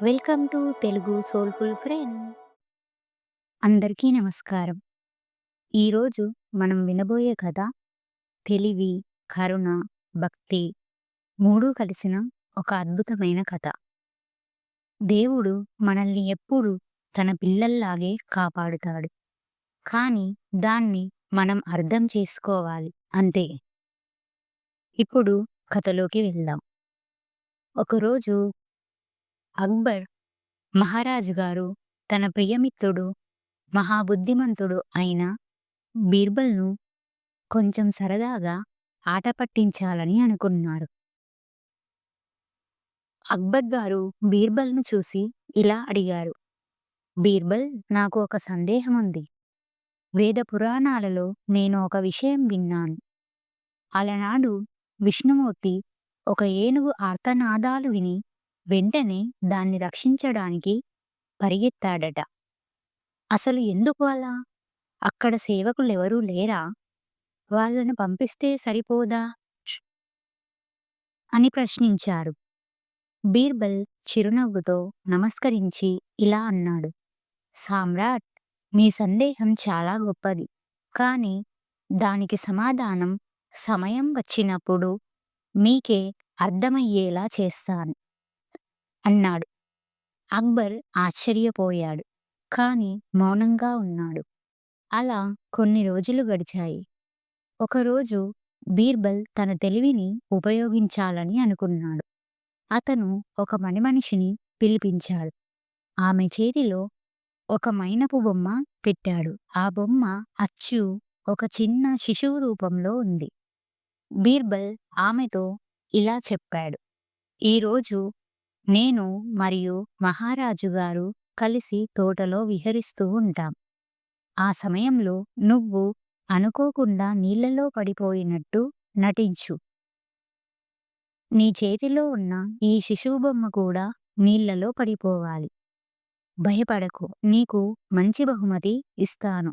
Welcome to Telugu soulful friend. అందరికీ నమస్కారం. ఈరోజు మనం వినబోయే కథ తెలివి, కరుణ, భక్తి మూడూ కలిసిన ఒక అద్భుతమైన కథ. దేవుడు మనల్ని ఎప్పుడూ తన పిల్లల్లాగే కాపాడుతాడు. కానీ దాన్ని మనం అర్థం చేసుకోవాలి అంతే. ఇప్పుడు కథలోకి వెళ్దాం. ఒకరోజు అక్బర్ మహారాజు గారు తన ప్రియమిత్రుడు, మహాబుద్ధిమంతుడు అయిన బీర్బల్‌ను కొంచెం సరదాగా ఆట పట్టించాలని అనుకున్నారు. అక్బర్ గారు బీర్బల్‌ను చూసి ఇలా అడిగారు. బీర్బల్, నాకు ఒక సందేహముంది. వేద పురాణాలలో నేను ఒక విషయం విన్నాను. అలనాడు విష్ణుమూర్తి ఒక ఏనుగు ఆర్తనాదాలు విని వెంటనే దాన్ని రక్షించడానికి పరిగెత్తాడట. అసలు ఎందుకు అలా? అక్కడ సేవకులెవరూ లేరా? వాళ్ళను పంపిస్తే సరిపోదా? అని ప్రశ్నించారు. బీర్బల్ చిరునవ్వుతో నమస్కరించి ఇలా అన్నాడు. సామ్రాట్, మీ సందేహం చాలా గొప్పది. కానీ దానికి సమాధానం సమయం వచ్చినప్పుడు మీకే అర్థమయ్యేలా చేస్తాను అన్నాడు. అక్బర్ ఆశ్చర్యపోయాడు. కానీ మౌనంగా ఉన్నాడు. అలా కొన్ని రోజులు గడిచాయి. ఒకరోజు బీర్బల్ తన తెలివిని ఉపయోగించాలని అనుకున్నాడు. అతను ఒక పనిమనిషిని పిలిపించాడు. ఆమె చేతిలో ఒక మైనపు బొమ్మ పెట్టాడు. ఆ బొమ్మ అచ్చు ఒక చిన్న శిశువు రూపంలో ఉంది. బీర్బల్ ఆమెతో ఇలా చెప్పాడు. ఈరోజు నేను మరియు మహారాజు గారు కలిసి తోటలో విహరిస్తూ ఉంటాం. ఆ సమయంలో నువ్వు అనుకోకుండా నీళ్లలో పడిపోయినట్టు నటించు. నీ చేతిలో ఉన్న ఈ శిశువు బొమ్మ కూడా నీళ్లలో పడిపోవాలి. భయపడకు, నీకు మంచి బహుమతి ఇస్తాను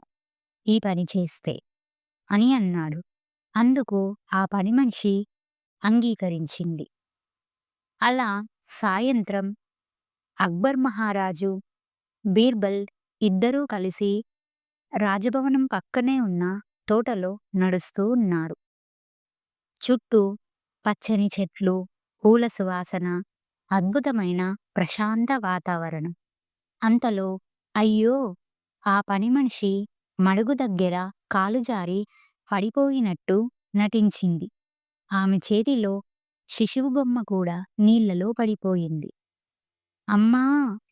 ఈ పని చేస్తే అని అన్నాడు. అందుకు ఆ పనిమనిషి అంగీకరించింది. అలా సాయంత్రం అక్బర్ మహారాజు, బీర్బల్ ఇద్దరూ కలిసి రాజభవనం పక్కనే ఉన్న తోటలో నడుస్తూ ఉన్నారు. చుట్టూ పచ్చని చెట్లు, పూల సువాసన, అద్భుతమైన ప్రశాంత వాతావరణం. అంతలో అయ్యో! ఆ పనిమనిషి మడుగు దగ్గర కాలు జారి పడిపోయినట్టు నటించింది. ఆమె చేతిలో శిశువు బొమ్మ కూడా నీళ్లలో పడిపోయింది. అమ్మా!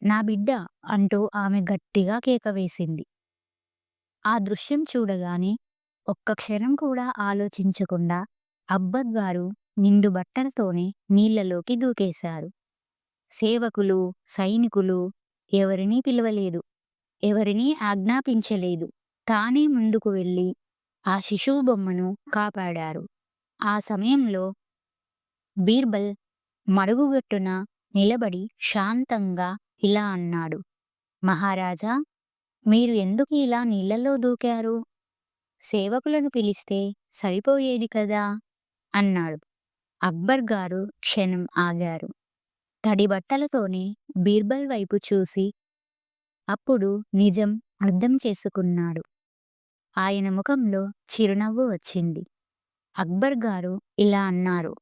నా బిడ్డ! అంటూ ఆమె గట్టిగా కేక వేసింది. ఆ దృశ్యం చూడగానే ఒక్క క్షణం కూడా ఆలోచించకుండా అక్బర్ గారు నిండు బట్టలతోనే నీళ్లలోకి దూకేశారు. సేవకులు, సైనికులు ఎవరినీ పిలవలేదు. ఎవరినీ ఆజ్ఞాపించలేదు. తానే ముందుకు వెళ్ళి ఆ శిశువు బొమ్మను కాపాడారు. ఆ సమయంలో బీర్బల్ మరుగుగట్టున నిలబడి శాంతంగా ఇలా అన్నాడు. మహారాజా, మీరు ఎందుకు ఇలా నీళ్లలో దూకారు? సేవకులను పిలిస్తే సరిపోయేది కదా అన్నాడు. అక్బర్ గారు క్షణం ఆగారు. తడి బట్టలతోనే బీర్బల్ వైపు చూసి అప్పుడు నిజం అర్థం చేసుకున్నాడు. ఆయన ముఖంలో చిరునవ్వు వచ్చింది. అక్బర్ గారు ఇలా అన్నారు.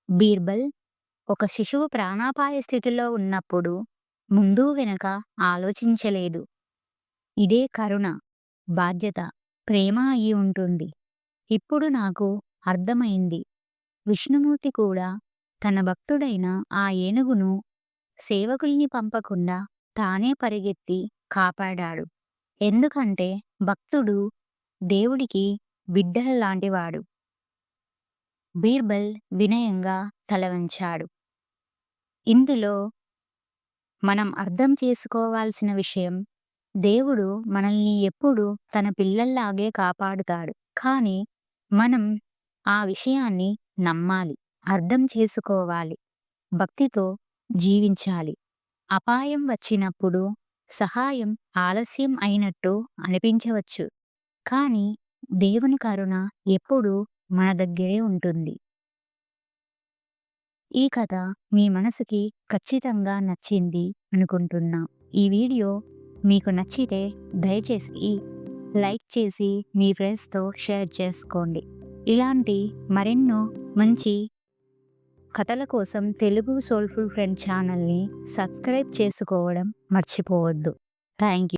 బీర్బల్, ఒక శిశువు ప్రాణాపాయ స్థితిలో ఉన్నప్పుడు ముందు వెనక ఆలోచించలేదు. ఇదే కరుణ, బాధ్యత, ప్రేమ అయి ఉంటుంది. ఇప్పుడు నాకు అర్థమైంది. విష్ణుమూర్తి కూడా తన భక్తుడైన ఆ ఏనుగును సేవకుల్ని పంపకుండా తానే పరిగెత్తి కాపాడాడు. ఎందుకంటే భక్తుడు దేవుడికి బిడ్డలాంటివాడు. బీర్బల్ వినయంగా తల వంచాడు. ఇందులో మనం అర్థం చేసుకోవాల్సిన విషయం, దేవుడు మనల్ని ఎప్పుడూ తన పిల్లల్లాగే కాపాడుతాడు. కానీ మనం ఆ విషయాన్ని నమ్మాలి, అర్థం చేసుకోవాలి, భక్తితో జీవించాలి. అపాయం వచ్చినప్పుడు సహాయం ఆలస్యం అయినట్టు అనిపించవచ్చు. కానీ దేవుని కరుణ ఎప్పుడూ మన దగ్గరే ఉంటుంది. ఈ కథ మీ మనసుకి ఖచ్చితంగా నచ్చింది అనుకుంటున్నా. ఈ వీడియో మీకు నచ్చితే దయచేసి లైక్ చేసి మీ ఫ్రెండ్స్‌తో షేర్ చేసుకోండి. ఇలాంటి మరెన్నో మంచి కథల కోసం తెలుగు సోల్‌ఫుల్ ఫ్రెండ్ ఛానల్‌ని సబ్స్క్రైబ్ చేసుకోవడం మర్చిపోవద్దు. Thank you.